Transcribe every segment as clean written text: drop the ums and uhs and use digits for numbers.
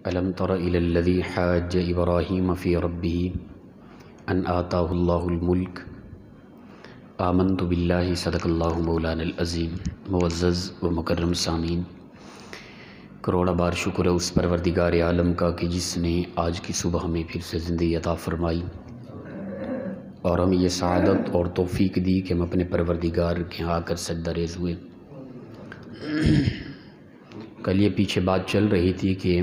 ألم تر إلى الذي حاج إبراهيم في ربه أن آتاه الله الملك آمنت بالله صدق الله مولانا العظیم۔ معزز و مکرم سامعین، کروڑا بار شکر ہے اس پروردگار عالم کا کہ جس نے آج کی صبح ہمیں پھر سے زندگی عطا فرمائی اور ہمیں یہ سعادت اور توفیق دی کہ ہم اپنے پروردگار کے آ کر سجدہ ریز ہوئے۔ کل یہ پیچھے بات چل رہی تھی کہ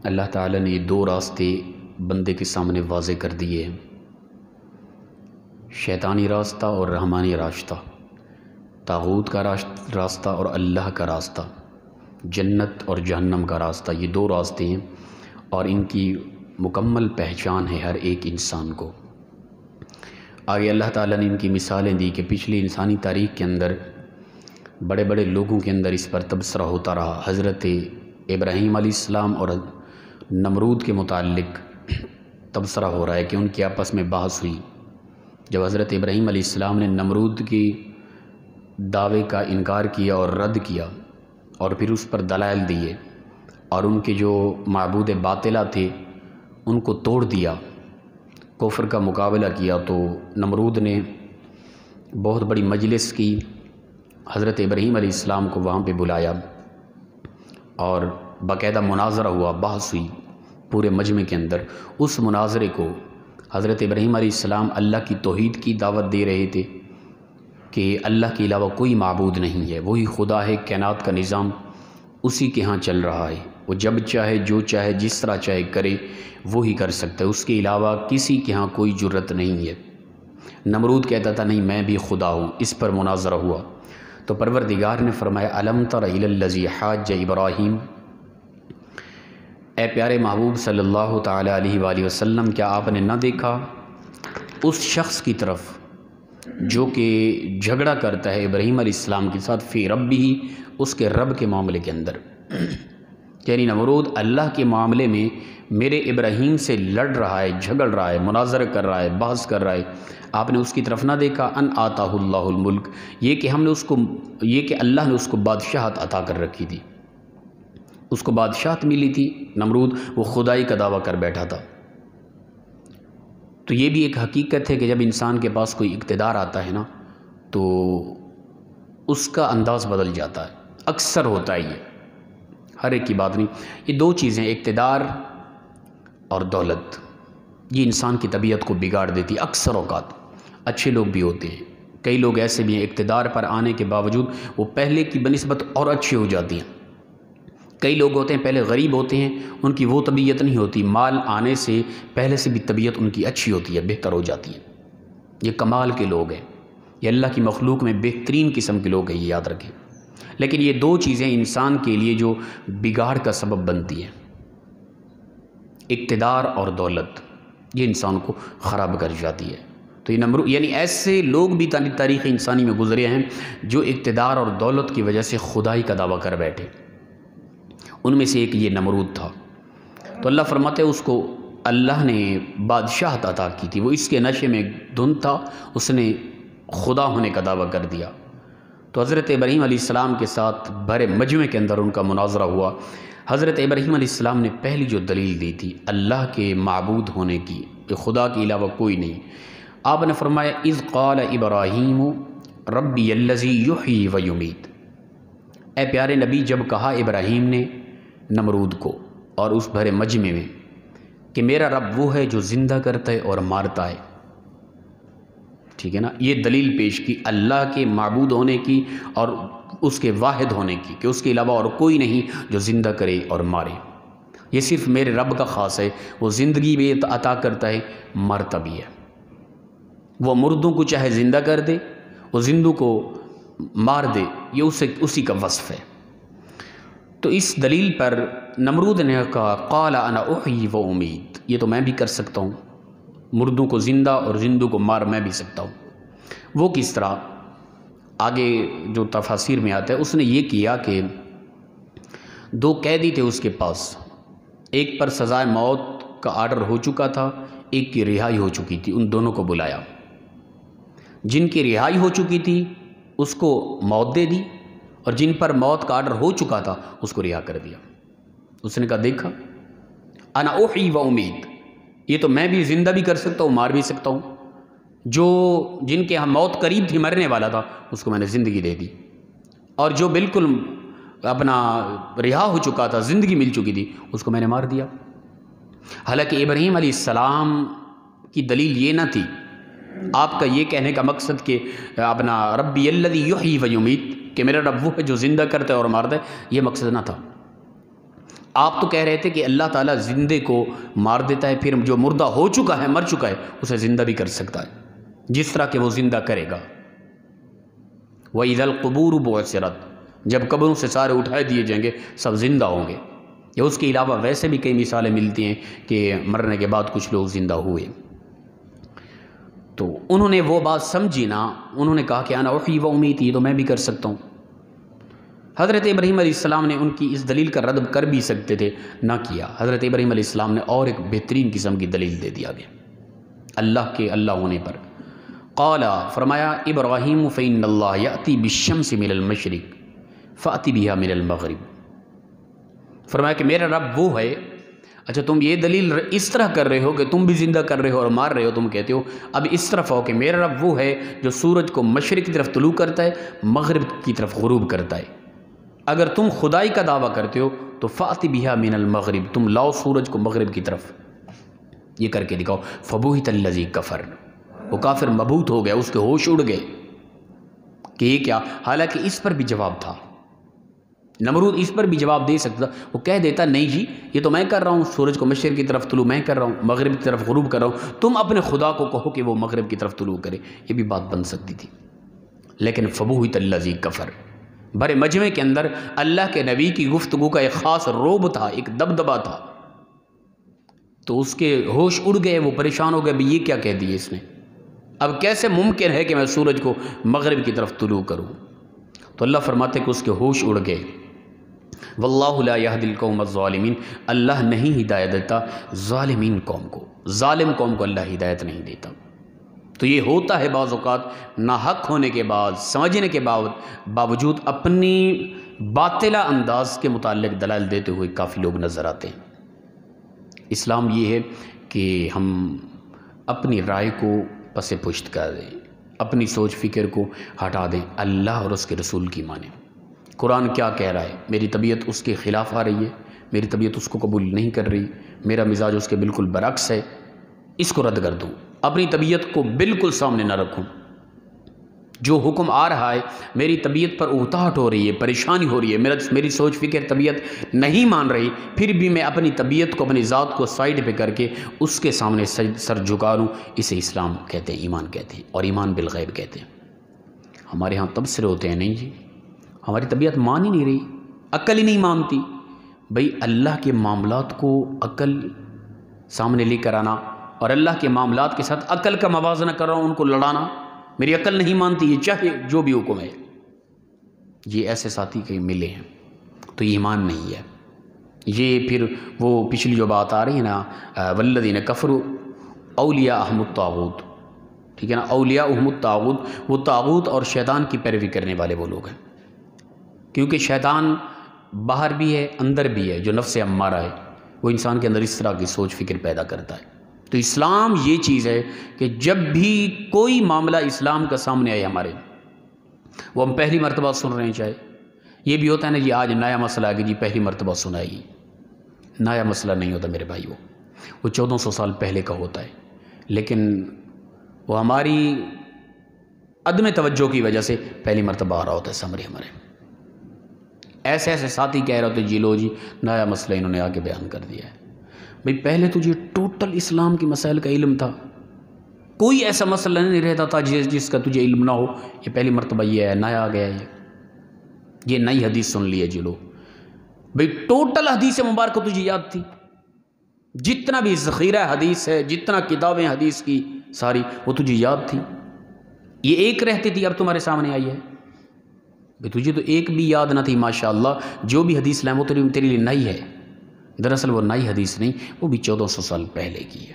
اللہ تعالیٰ نے دو راستے بندے کے سامنے واضح کر دیے ہیں، شیطانی راستہ اور رحمانی راستہ، طاغوت کا راستہ اور اللہ کا راستہ، جنت اور جہنم کا راستہ۔ یہ دو راستے ہیں اور ان کی مکمل پہچان ہے ہر ایک انسان کو۔ آگے اللہ تعالیٰ نے ان کی مثالیں دی کہ پچھلی انسانی تاریخ کے اندر بڑے بڑے لوگوں کے اندر اس پر تبصرہ ہوتا رہا۔ حضرت ابراہیم علیہ السلام اور نمرود کے متعلق تبصرہ ہو رہا ہے کہ ان کی آپس میں بحث ہوئی۔ جب حضرت ابراہیم علیہ السلام نے نمرود کی دعوے کا انکار کیا اور رد کیا اور پھر اس پر دلائل دیے اور ان کے جو معبود باطلہ تھے ان کو توڑ دیا، کفر کا مقابلہ کیا، تو نمرود نے بہت بڑی مجلس کی، حضرت ابراہیم علیہ السلام کو وہاں پہ بلایا اور باقاعدہ مناظرہ ہوا، بحث ہوئی پورے مجمع کے اندر۔ اس مناظرے کو حضرت ابراہیم علیہ السلام اللہ کی توحید کی دعوت دے رہے تھے کہ اللہ کے علاوہ کوئی معبود نہیں ہے، وہی خدا ہے، کائنات کا نظام اسی کے ہاں چل رہا ہے، وہ جب چاہے جو چاہے جس طرح چاہے کرے وہی کر سکتا ہے، اس کے علاوہ کسی کے ہاں کوئی جرت نہیں ہے۔ نمرود کہتا تھا نہیں میں بھی خدا ہوں۔ اس پر مناظرہ ہوا تو پروردگار نے فرمایا الم تر الی الذی حاج ابراہیم، اے پیارے محبوب صلی اللہ تعالیٰ علیہ وآلہ وسلم، کیا آپ نے نہ دیکھا اس شخص کی طرف جو کہ جھگڑا کرتا ہے ابراہیم علیہ السلام کے ساتھ فی ربی، اس کے رب کے معاملے کے اندر، یعنی نمرود اللہ کے معاملے میں میرے ابراہیم سے لڑ رہا ہے، جھگڑ رہا ہے، مناظرہ کر رہا ہے، بحث کر رہا ہے، آپ نے اس کی طرف نہ دیکھا۔ ان آتاہ اللہ الملک، یہ کہ اللہ نے اس کو بادشاہت عطا کر رکھی تھی، اس کو بادشاہت ملی تھی۔ نمرود وہ خدائی کا دعویٰ کر بیٹھا تھا۔ تو یہ بھی ایک حقیقت ہے کہ جب انسان کے پاس کوئی اقتدار آتا ہے نا تو اس کا انداز بدل جاتا ہے، اکثر ہوتا ہے، یہ ہر ایک کی بات نہیں۔ یہ دو چیزیں، اقتدار اور دولت، یہ انسان کی طبیعت کو بگاڑ دیتی ہے اکثر اوقات۔ اچھے لوگ بھی ہوتے ہیں، کئی لوگ ایسے بھی ہیں اقتدار پر آنے کے باوجود وہ پہلے کی بنسبت اور اچھے ہو جاتی ہیں۔ کئی لوگ ہوتے ہیں پہلے غریب ہوتے ہیں، ان کی وہ طبیعت نہیں ہوتی، مال آنے سے پہلے سے بھی طبیعت ان کی اچھی ہوتی ہے، بہتر ہو جاتی ہے۔ یہ کمال کے لوگ ہیں، یہ اللہ کی مخلوق میں بہترین قسم کے لوگ ہیں، یہ یاد رکھیں۔ لیکن یہ دو چیزیں انسان کے لیے جو بگاڑ کا سبب بنتی ہیں، اقتدار اور دولت، یہ انسان کو خراب کر جاتی ہے۔ تو یہ یعنی ایسے لوگ بھی تاریخ انسانی میں گزرے ہیں جو اقتدار اور دولت کی وجہ سے خدائی کا دعویٰ کر بیٹھے۔ ان میں سے ایک یہ نمرود تھا۔ تو اللہ فرماتے ہیں اس کو اللہ نے بادشاہت عطا کی تھی، وہ اس کے نشے میں دھن تھا، اس نے خدا ہونے کا دعویٰ کر دیا۔ تو حضرت ابراہیم علیہ السلام کے ساتھ بڑے مجمع کے اندر ان کا مناظرہ ہوا۔ حضرت ابراہیم علیہ السلام نے پہلی جو دلیل دی تھی اللہ کے معبود ہونے کی، کہ خدا کے علاوہ کوئی نہیں، آپ نے فرمایا اذ قال ابراہیم ربی الذی یحیی و یمیت۔ اے پیارے نبی، جب کہا ابراہیم نے نمرود کو اور اس بھرے مجمع میں کہ میرا رب وہ ہے جو زندہ کرتا ہے اور مارتا ہے، ٹھیک ہے نا، یہ دلیل پیش کی اللہ کے معبود ہونے کی اور اس کے واحد ہونے کی، کہ اس کے علاوہ اور کوئی نہیں جو زندہ کرے اور مارے، یہ صرف میرے رب کا خاص ہے، وہ زندگی بھی عطا کرتا ہے، مرتا بھی ہے، وہ مردوں کو چاہے زندہ کر دے، وہ زندوں کو مار دے، یہ اسی کا وصف ہے۔ تو اس دلیل پر نمرود نے کہا قال انا احیی و امید، یہ تو میں بھی کر سکتا ہوں، مردوں کو زندہ اور زندوں کو مار میں بھی سکتا ہوں۔ وہ کس طرح؟ آگے جو تفاسیر میں آتا ہے، اس نے یہ کیا کہ دو قیدی تھے اس کے پاس، ایک پر سزائے موت کا آرڈر ہو چکا تھا، ایک کی رہائی ہو چکی تھی، ان دونوں کو بلایا۔ جن کی رہائی ہو چکی تھی اس کو موت دے دی، اور جن پر موت کا آرڈر ہو چکا تھا اس کو رہا کر دیا، اس نے کہا دیکھا انا احی و امید، یہ تو میں بھی زندہ بھی کر سکتا ہوں، مار بھی سکتا ہوں، جن کے ہاں موت قریب تھی، مرنے والا تھا، اس کو میں نے زندگی دے دی، اور جو بالکل اپنا رہا ہو چکا تھا، زندگی مل چکی تھی، اس کو میں نے مار دیا۔ حالانکہ ابراہیم علیہ السلام کی دلیل یہ نہ تھی، آپ کا یہ کہنے کا مقصد کہ اپنا ربی الذی یحیی و یمیت، کہ میرا رب وہ ہے جو زندہ کرتا ہے اور مارتا ہے، یہ مقصد نہ تھا۔ آپ تو کہہ رہے تھے کہ اللہ تعالیٰ زندے کو مار دیتا ہے، پھر جو مردہ ہو چکا ہے، مر چکا ہے، اسے زندہ بھی کر سکتا ہے، جس طرح کہ وہ زندہ کرے گا۔ وَإِذَا الْقُبُورُ بُعْثِرَتْ، جب قبروں سے سارے اٹھائے دیے جائیں گے، سب زندہ ہوں گے۔ یا اس کے علاوہ ویسے بھی کئی مثالیں ملتی ہیں کہ مرنے کے بعد کچھ لوگ زندہ ہوئے۔ تو انہوں نے وہ بات سمجھی نا، انہوں نے کہا کہ انا احیی و امیت، یہ تو میں بھی کر سکتا ہوں۔ حضرت ابراہیم علیہ السلام نے ان کی اس دلیل کا رد کر بھی سکتے تھے، نہ کیا۔ حضرت ابراہیم علیہ السلام نے اور ایک بہترین قسم کی دلیل دے دیا گیا اللہ کے اللہ ہونے پر۔ قال، فرمایا ابراہیم فإن اللہ یأتی بالشمس من المشرق فأتی بها من المغرب، فرمایا کہ میرا رب وہ ہے۔ اچھا تم یہ دلیل اس طرح کر رہے ہو کہ تم بھی زندہ کر رہے ہو اور مار رہے ہو، تم کہتے ہو اب اس طرف ہو کہ میرا رب وہ ہے جو سورج کو مشرق کی طرف طلوع کرتا ہے، مغرب کی طرف غروب کرتا ہے۔ اگر تم خدائی کا دعویٰ کرتے ہو تو فأتی بها من المغرب، تم لاؤ سورج کو مغرب کی طرف، یہ کر کے دکھاؤ۔ فبہت الذی کفر، وہ کافر مبہوت ہو گیا، اس کے ہوش اڑ گئے کہ یہ کیا۔ حالانکہ اس پر بھی جواب تھا، نمرود اس پر بھی جواب دے سکتا، وہ کہہ دیتا نہیں جی یہ تو میں کر رہا ہوں، سورج کو مشرق کی طرف طلوع میں کر رہا ہوں، مغرب کی طرف غروب کر رہا ہوں، تم اپنے خدا کو کہو کہ وہ مغرب کی طرف طلوع کرے، یہ بھی بات بن سکتی تھی۔ لیکن فبہت الذی کفر، بڑے مجمع کے اندر اللہ کے نبی کی گفتگو کا ایک خاص روب تھا، ایک دبدبا تھا، تو اس کے ہوش اڑ گئے، وہ پریشان ہو گئے، بھی یہ کیا کہہ دیے اس نے، اب کیسے ممکن ہے کہ میں سورج کو مغرب کی طرف طلوع کروں۔ تو اللہ فرماتے کہ اس کے ہوش اڑ گئے۔ واللہ لا یہدی القوم الظالمین، اللہ نہیں ہدایت دیتا ظالمین قوم کو، ظالم قوم کو اللہ ہدایت نہیں دیتا۔ تو یہ ہوتا ہے بعض اوقات ناحق ہونے کے بعد، سمجھنے کے باوجود اپنی باطلہ انداز کے متعلق دلائل دیتے ہوئے کافی لوگ نظر آتے ہیں۔ اسلام یہ ہے کہ ہم اپنی رائے کو پس پشت کر دیں، اپنی سوچ فکر کو ہٹا دیں، اللہ اور اس کے رسول کی مانیں۔ قرآن کیا کہہ رہا ہے، میری طبیعت اس کے خلاف آ رہی ہے، میری طبیعت اس کو قبول نہیں کر رہی، میرا مزاج اس کے بالکل برعکس ہے، اس کو رد کر دوں، اپنی طبیعت کو بالکل سامنے نہ رکھوں۔ جو حکم آ رہا ہے میری طبیعت پر اکتاہٹ ہو رہی ہے، پریشانی ہو رہی ہے، میری سوچ فکر طبیعت نہیں مان رہی، پھر بھی میں اپنی طبیعت کو، اپنی ذات کو سائڈ پہ کر کے اس کے سامنے سر جھکا لوں، اسے اسلام کہتے ہیں، ایمان کہتے ہیں، اور ایمان بالغیب کہتے ہیں۔ ہمارے ہاں تبصرے ہوتے ہیں، نہیں جی ہماری طبیعت مان ہی نہیں رہی، عقل ہی نہیں مانتی۔ بھئی اللہ کے معاملات کو عقل سامنے لے کر آنا اور اللہ کے معاملات کے ساتھ عقل کا موازنہ کر رہا ہوں، ان کو لڑانا، میری عقل نہیں مانتی، یہ چاہے جو بھی حکم ہے، یہ ایسے ساتھی کہیں ملے ہیں تو یہ ایمان نہیں ہے۔ یہ پھر وہ پچھلی جو بات آ رہی ہے نا، والذین کفروا اولیاءہم الطاغوت، ٹھیک ہے نا، اولیاءہم الطاغوت، وہ طاغوت اور شیطان کی پیروی کرنے والے وہ لوگ ہیں، کیونکہ شیطان باہر بھی ہے اندر بھی ہے، جو نفس امارہ ہے، وہ انسان کے اندر اس طرح کی سوچ فکر پیدا کرتا ہے۔ تو اسلام یہ چیز ہے کہ جب بھی کوئی معاملہ اسلام کا سامنے آئے ہمارے، وہ ہم پہلی مرتبہ سن رہے ہیں، چاہے یہ بھی ہوتا ہے نا جی آج نیا مسئلہ آ گیا جی پہلی مرتبہ سنائے گی، نیا مسئلہ نہیں ہوتا میرے بھائی، وہ 1400 سال پہلے کا ہوتا ہے، لیکن وہ ہماری عدم توجہ کی وجہ سے پہلی مرتبہ آ رہا ہوتا ہے سامنے ہمارے۔ ایسے ایسے ساتھی کہہ رہے ہوتے جی لو جی نیا مسئلہ انہوں نے آ کے بیان کر دیا ہے۔ بھئی پہلے تجھے ٹوٹل اسلام کی مسائل کا علم تھا، کوئی ایسا مسئلہ نہیں رہتا تھا جس کا تجھے علم نہ ہو، یہ پہلی مرتبہ یہ ہے، نیا آ گیا یہ نئی حدیث سن لی ہے جی لو۔ بھئی ٹوٹل حدیث مبارکہ تجھے یاد تھی، جتنا بھی ذخیرہ حدیث ہے، جتنا کتابیں حدیث کی ساری، وہ تجھے یاد تھی، یہ ایک رہتی تھی، اب تمہارے سامنے آئی ہے۔ بھئی تجھے تو ایک بھی یاد نہ تھی، ماشاءاللہ جو بھی حدیث لائیں وہ تیرے لیے نئی ہے، دراصل وہ نئی حدیث نہیں، وہ بھی 1400 سال پہلے کی ہے۔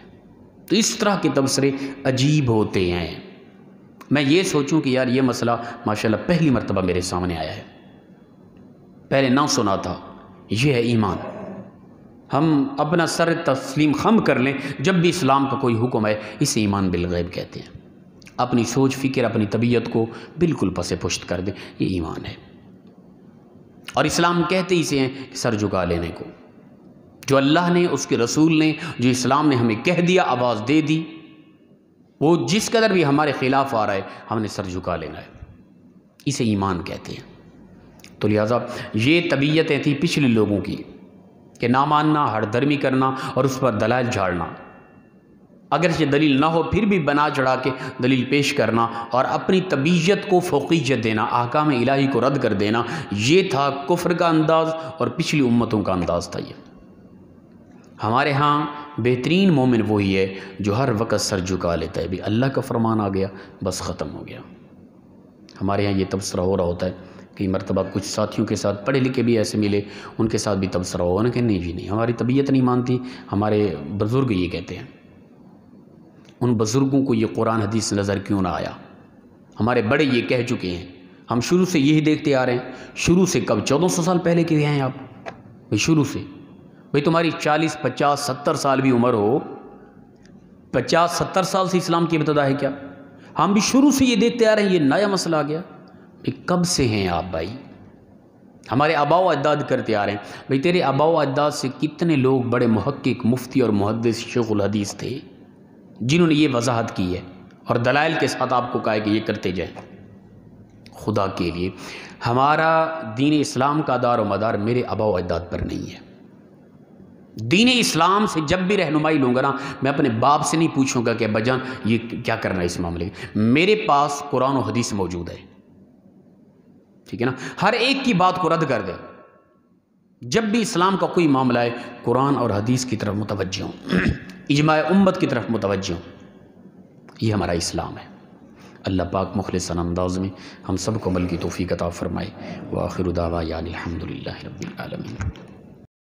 تو اس طرح کے تبصرے عجیب ہوتے ہیں۔ میں یہ سوچوں کہ یار یہ مسئلہ ماشاءاللہ پہلی مرتبہ میرے سامنے آیا ہے، پہلے نہ سنا تھا، یہ ہے ایمان۔ ہم اپنا سر تسلیم خم کر لیں جب بھی اسلام کا کوئی حکم ہے، اسے ایمان بالغیب کہتے ہیں۔ اپنی سوچ فکر اپنی طبیعت کو بالکل پس پشت کر دیں، یہ ایمان ہے۔ اور اسلام کہتے ہی سے ہیں کہ سر جھکا لینے کو، جو اللہ نے، اس کے رسول نے، جو اسلام نے ہمیں کہہ دیا، آواز دے دی، وہ جس قدر بھی ہمارے خلاف آ رہا ہے ہم نے سر جھکا لینا ہے، اسے ایمان کہتے ہیں۔ تو لہٰذا یہ طبیعتیں تھیں پچھلے لوگوں کی کہ نہ ماننا، ہر درمی کرنا اور اس پر دلائل جھاڑنا، اگرچہ دلیل نہ ہو پھر بھی بنا چڑھا کے دلیل پیش کرنا اور اپنی طبیعت کو فوقیت دینا، احکام الہی کو رد کر دینا، یہ تھا کفر کا انداز اور پچھلی امتوں کا انداز تھا۔ یہ ہمارے ہاں بہترین مومن وہی ہے جو ہر وقت سر جھکا لیتا ہے، بھی اللہ کا فرمان آ گیا بس ختم ہو گیا۔ ہمارے ہاں یہ تبصرہ ہو رہا ہوتا ہے، کئی مرتبہ کچھ ساتھیوں کے ساتھ پڑھے لکھے بھی ایسے ملے، ان کے ساتھ بھی تبصرہ ہوا کہ نہیں جی نہیں، ہماری طبیعت نہیں مانتی، ہمارے بزرگ یہ کہتے ہیں۔ ان بزرگوں کو یہ قرآن حدیث نظر کیوں نہ آیا؟ ہمارے بڑے یہ کہہ چکے ہیں، ہم شروع سے یہی دیکھتے آ رہے ہیں۔ شروع سے کب؟ 1400 سال پہلے کے ہیں آپ بھائی، شروع سے بھائی تمہاری 40 50 70 سال بھی عمر ہو، 50 70 سال سے اسلام کی ابتدا ہے کیا؟ ہم بھی شروع سے یہ دیکھتے آ رہے ہیں، یہ نیا مسئلہ آ گیا بھائی؟ کب سے ہیں آپ بھائی؟ ہمارے آباء و اجداد کرتے آ رہے ہیں بھائی، تیرے آباء و اجداد سے کتنے لوگ بڑے محقق، مفتی اور محدث شیخ الحدیث تھے جنہوں نے یہ وضاحت کی ہے اور دلائل کے ساتھ آپ کو کہا ہے کہ یہ کرتے جائیں۔ خدا کے لیے ہمارا دین اسلام کا دار و مدار میرے آباء و اجداد پر نہیں ہے۔ دین اسلام سے جب بھی رہنمائی لوں گا نا، میں اپنے باپ سے نہیں پوچھوں گا کہ ابا جان یہ کیا کرنا ہے اس معاملے میں، میرے پاس قرآن و حدیث موجود ہے، ٹھیک ہے نا؟ ہر ایک کی بات کو رد کر دے، جب بھی اسلام کا کوئی معاملہ ہے قرآن اور حدیث کی طرف متوجہ ہوں، اجماع امت کی طرف متوجہ ہوں، یہ ہمارا اسلام ہے۔ اللہ پاک مخلصانہ انداز میں ہم سب کو عمل کی توفیق عطا فرمائے۔ وآخر دعوانا الحمدللہ رب العالمین۔